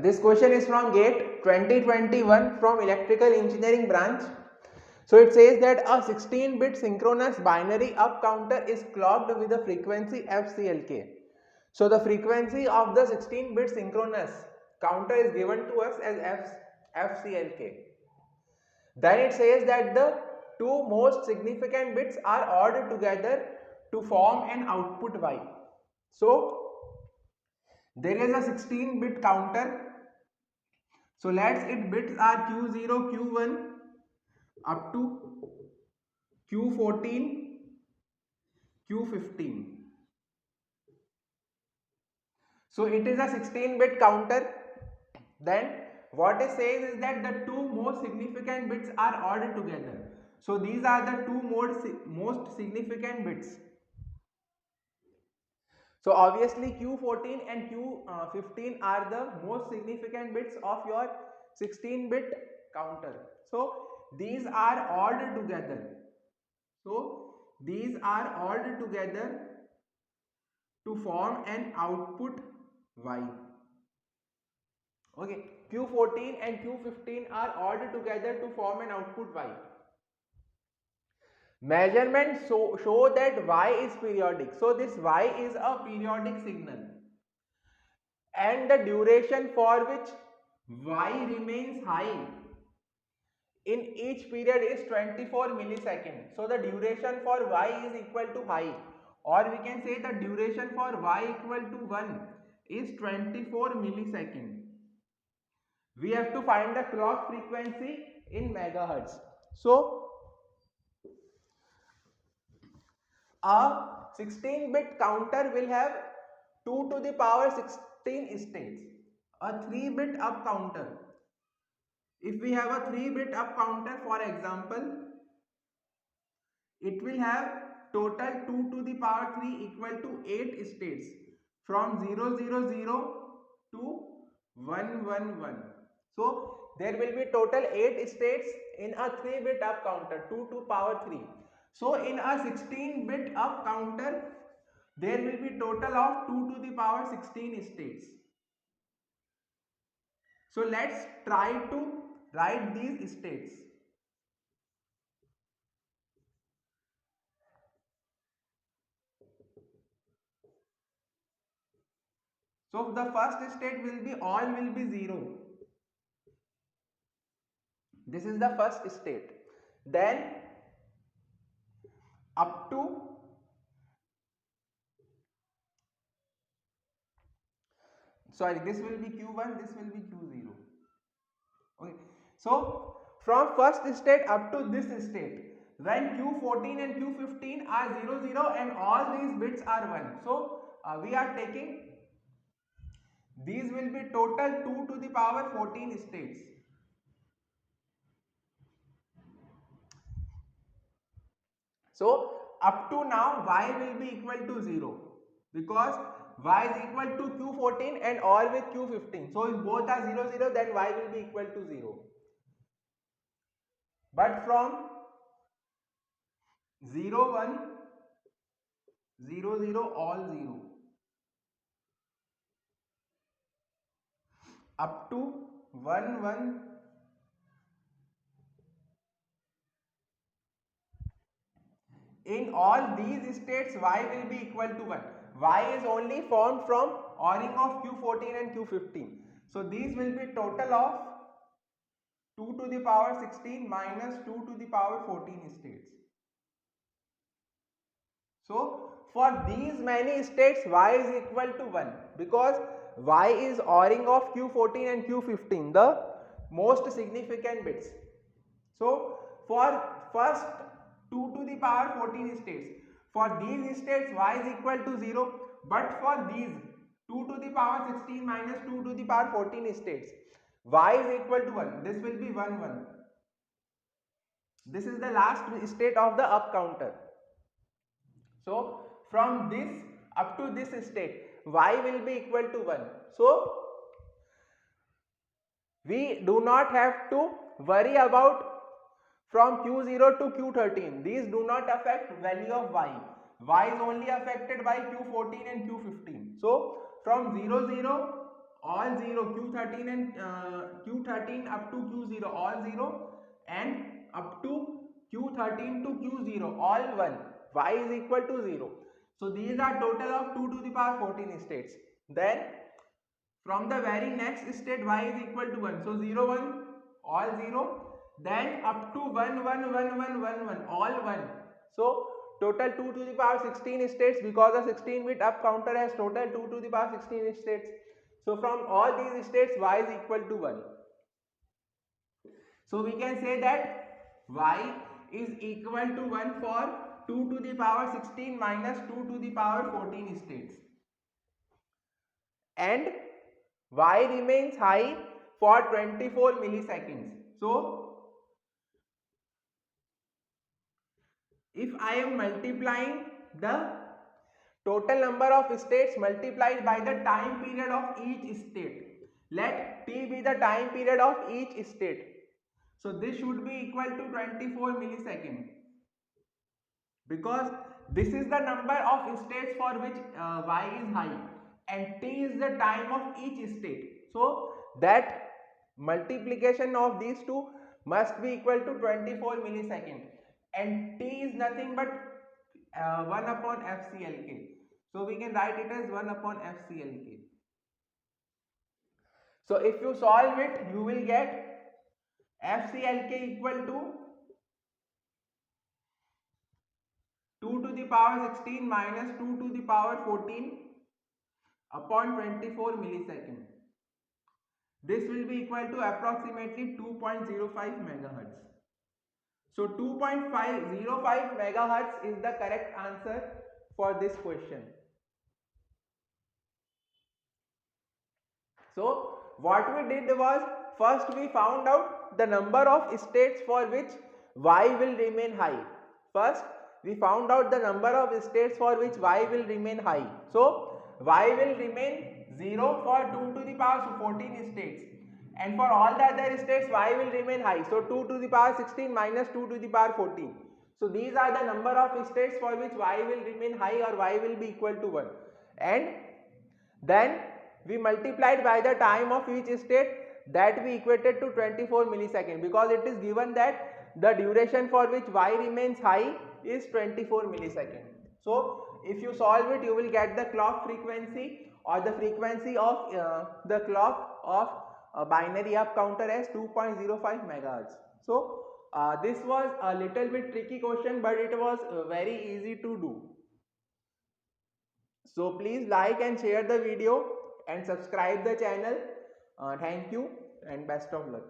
This question is from GATE 2021 from Electrical Engineering branch. So it says that a 16-bit synchronous binary up counter is clocked with a frequency FCLK. So the frequency of the 16-bit synchronous counter is given to us as FCLK. Then it says that the two most significant bits are added together to form an output Y. So there is a 16-bit counter. So let's its bits are Q0, Q1 up to Q14, Q15. So it is a 16-bit counter. Then what it says is that the two most significant bits are added together. So these are the two most significant bits. So obviously Q14 and Q15 are the most significant bits of your 16-bit counter. So these are added together. So these are added together to form an output Y. Okay, Q14 and Q15 are added together to form an output Y. Measurements show that Y is periodic. So this Y is a periodic signal. And the duration for which Y remains high in each period is 24 milliseconds. So the duration for Y is equal to high, or we can say the duration for Y equal to 1 is 24 milliseconds. We have to find the clock frequency in megahertz. So a 16-bit counter will have 2 to the power 16 states. A 3-bit up counter, if we have a 3-bit up counter, for example, it will have total 2 to the power 3 equal to 8 states from 000 to 111. So there will be total 8 states in a 3-bit up counter, 2 to power 3. So in a 16-bit up counter, there will be total of 2 to the power 16 states. So let's try to write these states. So the first state will be all will be 0. This is the first state. Then up to this will be Q1, this will be Q0. Okay. So from first state up to this state, when Q14 and Q15 are 00 and all these bits are 1. So we are taking, these will be total 2 to the power 14 states. So up to now Y will be equal to 0 because Y is equal to Q14 and OR with Q15. So if both are 0, then Y will be equal to 0. But from 0, 1, 0, all 0 up to 1, 1, in all these states Y will be equal to 1. Y is only formed from ORing of Q14 and Q15. So these will be total of 2 to the power 16 minus 2 to the power 14 states. So for these many states Y is equal to 1 because Y is ORing of Q14 and Q15, the most significant bits. So for first 2 to the power 14 states, for these states Y is equal to 0, but for these 2 to the power 16 minus 2 to the power 14 states, Y is equal to 1. This will be 1, 1. This is the last state of the up counter. So from this up to this state, Y will be equal to 1. So we do not have to worry about from Q0 to Q13. These do not affect value of Y. Y is only affected by Q14 and Q15. So from 00 all 0, q13 and q13 up to q0 all 0, and up to q13 to q0 all 1, y is equal to 0. So these are total of 2 to the power 14 states. Then from the very next state y is equal to 1, so 0 1 all 0, then up to 1 1 1 1 1 1 all 1. So total 2 to the power 16 states, because the 16 bit up counter has total 2 to the power 16 states. So from all these states y is equal to 1. So we can say that y is equal to 1 for 2 to the power 16 minus 2 to the power 14 states, and y remains high for 24 milliseconds. So if I am multiplying the total number of states multiplied by the time period of each state, let t be the time period of each state, so this should be equal to 24 milliseconds, because this is the number of states for which y is high and t is the time of each state. So that multiplication of these two must be equal to 24 milliseconds, and t is nothing but 1 upon FCLK. So we can write it as 1 upon FCLK. So if you solve it, you will get FCLK equal to 2 to the power 16 minus 2 to the power 14 upon 24 millisecond. This will be equal to approximately 2.05 megahertz. So 2.505 megahertz is the correct answer for this question. So what we did was, first we found out the number of states for which y will remain high. First we found out the number of states for which y will remain high. So y will remain 0 for 2 to the power 14 states, and for all the other states y will remain high. So 2 to the power 16 minus 2 to the power 14. So these are the number of states for which y will remain high or y will be equal to 1, and then we multiplied by the time of each state, that we equated to 24 milliseconds, because it is given that the duration for which y remains high is 24 milliseconds. So if you solve it, you will get the clock frequency or the frequency of the clock of a binary up counter as 2.05 megahertz. So this was a little bit tricky question, but it was very easy to do. So please like and share the video and subscribe the channel. Thank you and best of luck.